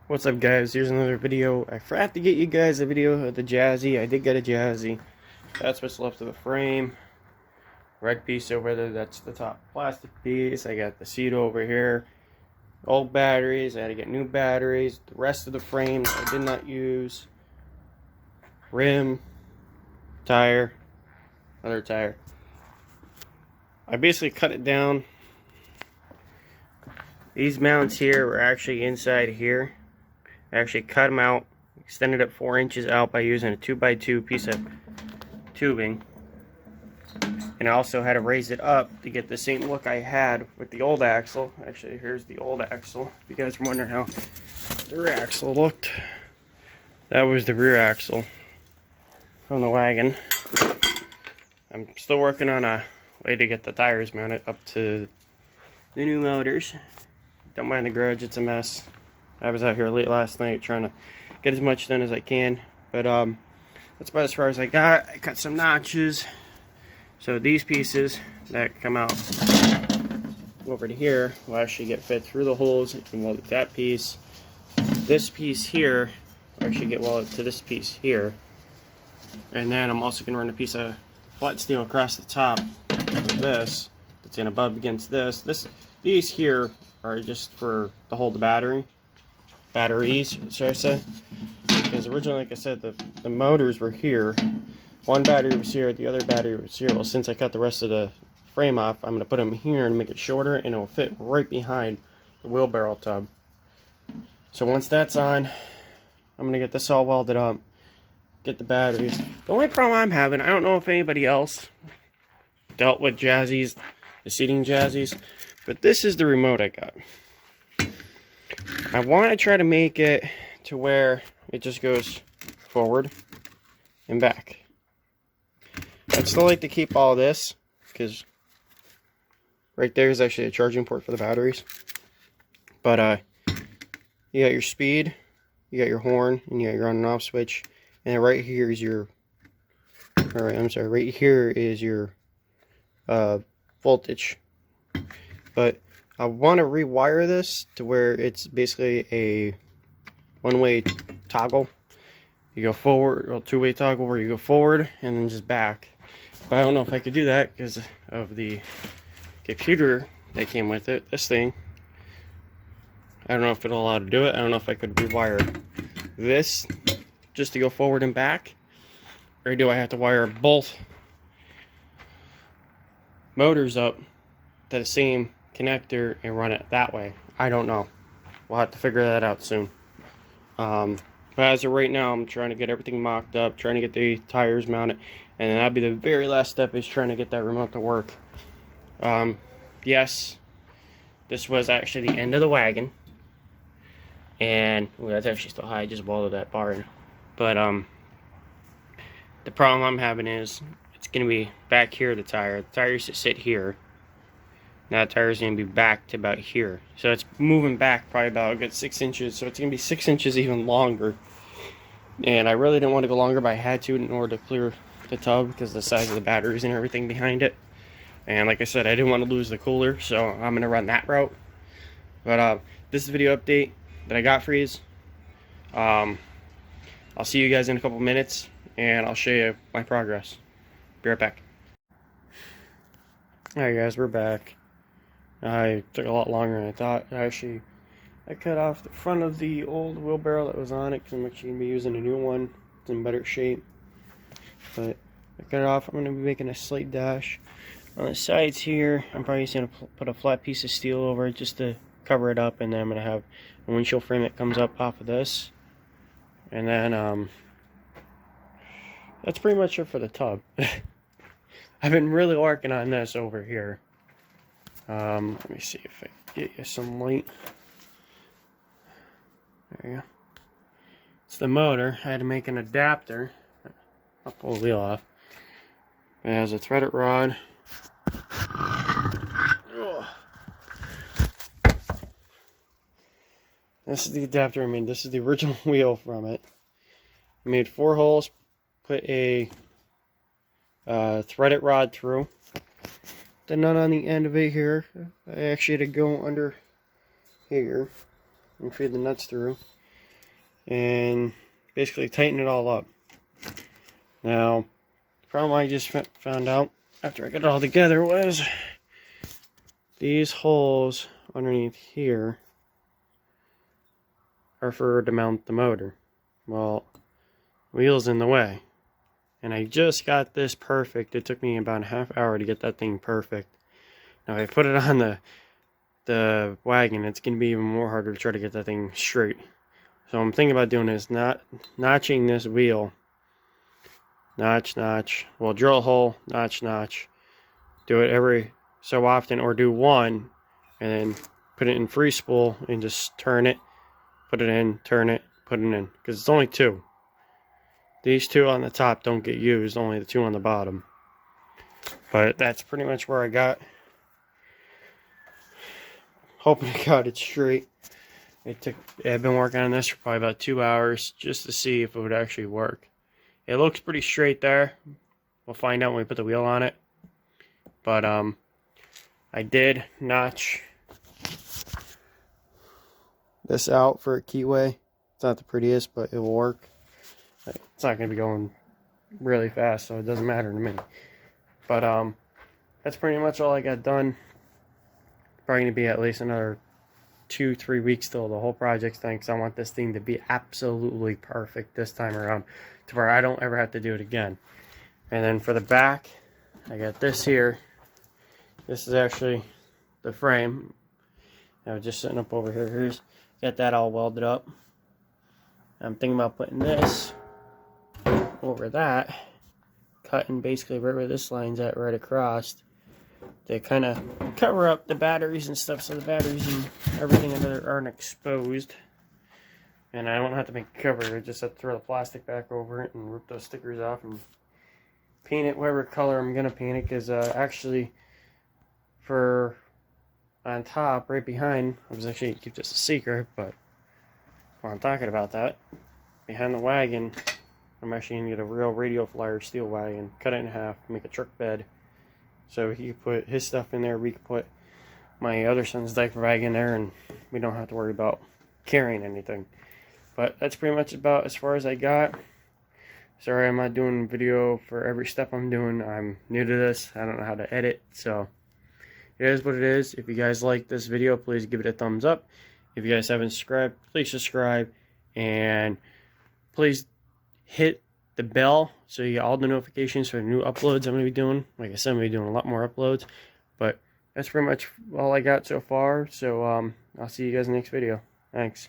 What's up, guys? Here's another video. I forgot to get you guys a video of the Jazzy. I did get a Jazzy. That's what's left of the frame. Red piece over there, that's the top plastic piece. I got the seat over here. Old batteries, I had to get new batteries. The rest of the frame I did not use. Rim, tire, other tire. I basically cut it down. These mounts here were actually inside here. I actually cut them out, extended it 4 inches out by using a 2x2 piece of tubing. And I also had to raise it up to get the same look I had with the old axle. Actually, here's the old axle. If you guys are wondering how the rear axle looked, that was the rear axle from the wagon. I'm still working on a way to get the tires mounted up to the new motors. Don't mind the garage, it's a mess. I was out here late last night trying to get as much done as I can, but that's about as far as I got. I cut some notches, so these pieces that come out over to here will actually get fit through the holes and welded to that piece. This piece here will actually get welded to this piece here, and then I'm also going to run a piece of flat steel across the top of this that's going to bump against this. These here are just to hold the batteries, should I say? Because originally, like I said, the motors were here. One battery was here, the other battery was here. Well, since I cut the rest of the frame off, I'm going to put them here and make it shorter, and it will fit right behind the wheelbarrow tub. So once that's on, I'm going to get this all welded up, get the batteries. The only problem I'm having, I don't know if anybody else dealt with Jazzies, the seating Jazzies, but this is the remote I got. I want to try to make it to where it just goes forward and back. I'd still like to keep all this, because right there is actually a charging port for the batteries. But you got your speed, you got your horn, and you got your on and off switch. And then right here is your, right here is your voltage. But I want to rewire this to where it's basically a one-way toggle. You go forward, or two-way toggle where you go forward and then just back. But I don't know if I could do that because of the computer that came with it. This thing, I don't know if it'll allow to do it. I don't know if I could rewire this just to go forward and back, or do I have to wire both motors up to the same connector and run it that way? I don't know. We'll have to figure that out soon. But as of right now, I'm trying to get everything mocked up, trying to get the tires mounted, and then that'll be the very last step, is trying to get that remote to work. Yes, this was actually the end of the wagon, and well, that's actually still high. I just welded that bar in. But the problem I'm having is it's going to be back here. The tire used to sit here. Now the tire is going to be back to about here. So it's moving back probably about a good 6 inches. So it's going to be 6 inches even longer. And I really didn't want to go longer, but I had to in order to clear the tub because of the size of the batteries and everything behind it. And like I said, I didn't want to lose the cooler, so I'm going to run that route. But this is a video update that I got for you. I'll see you guys in a couple minutes, and I'll show you my progress. Be right back. Alright guys, we're back. I took a lot longer than I thought. I cut off the front of the old wheelbarrow that was on it because I'm actually going to be using a new one. It's in better shape. But I cut it off. I'm going to be making a slight dash. On the sides here, I'm probably just going to put a flat piece of steel over it just to cover it up. And then I'm going to have a windshield frame that comes up off of this. And then that's pretty much it for the tub. I've been really working on this over here. Let me see if I can get you some light. There you go. It's the motor. I had to make an adapter. I'll pull the wheel off. It has a threaded rod. This is the adapter I made. This is the original wheel from it. I made 4 holes, put a threaded rod through. The nut on the end of it here, I actually had to go under here and feed the nuts through. and basically tighten it all up. Now, the problem I just found out after I got it all together was these holes underneath here are for to mount the motor. Well, wheel's in the way. And I just got this perfect. It took me about a half hour to get that thing perfect. Now if I put it on the wagon, it's going to be even more harder to try to get that thing straight. So I'm thinking about doing is notching this wheel. Notch, notch. Well, drill a hole, notch, notch. Do it every so often, or do one, and then put it in free spool and just turn it, put it in, turn it, put it in. Because it's only two. These two on the top don't get used, only the two on the bottom. But that's pretty much where I got. Hoping to God it's straight. I've been working on this for probably about 2 hours just to see if it would actually work. It looks pretty straight there. We'll find out when we put the wheel on it. But I did notch this out for a keyway. It's not the prettiest, but it will work. It's not going to be going really fast, so it doesn't matter to me. But that's pretty much all I got done. Probably going to be at least another 2-3 weeks till the whole project's done, because I want this thing to be absolutely perfect this time around, to where I don't ever have to do it again. And then for the back, I got this here. This is actually the frame. I was just sitting up over here. Here's got that all welded up. I'm thinking about putting this over that, cutting basically right where this line's at, right across, to kind of cover up the batteries and stuff, so the batteries and everything under there aren't exposed. And I don't have to make a cover. I just have to throw the plastic back over it and rip those stickers off and paint it whatever color I'm gonna paint it. Because actually, for on top, right behind, I was actually gonna keep this a secret, but while I'm talking about that, behind the wagon, I'm actually gonna get a real radio flyer steel wagon, cut it in half, make a truck bed, so he could put his stuff in there. We could put my other son's diaper bag in there, and we don't have to worry about carrying anything. But that's pretty much about as far as I got. Sorry I'm not doing a video for every step I'm doing. I'm new to this. I don't know how to edit, so it is what it is. If you guys like this video, please give it a thumbs up. If you guys haven't subscribed, please subscribe, and please hit the bell so you get all the notifications for the new uploads I'm going to be doing. Like I said, I'm going to be doing a lot more uploads, but that's pretty much all I got so far. So I'll see you guys in the next video. Thanks.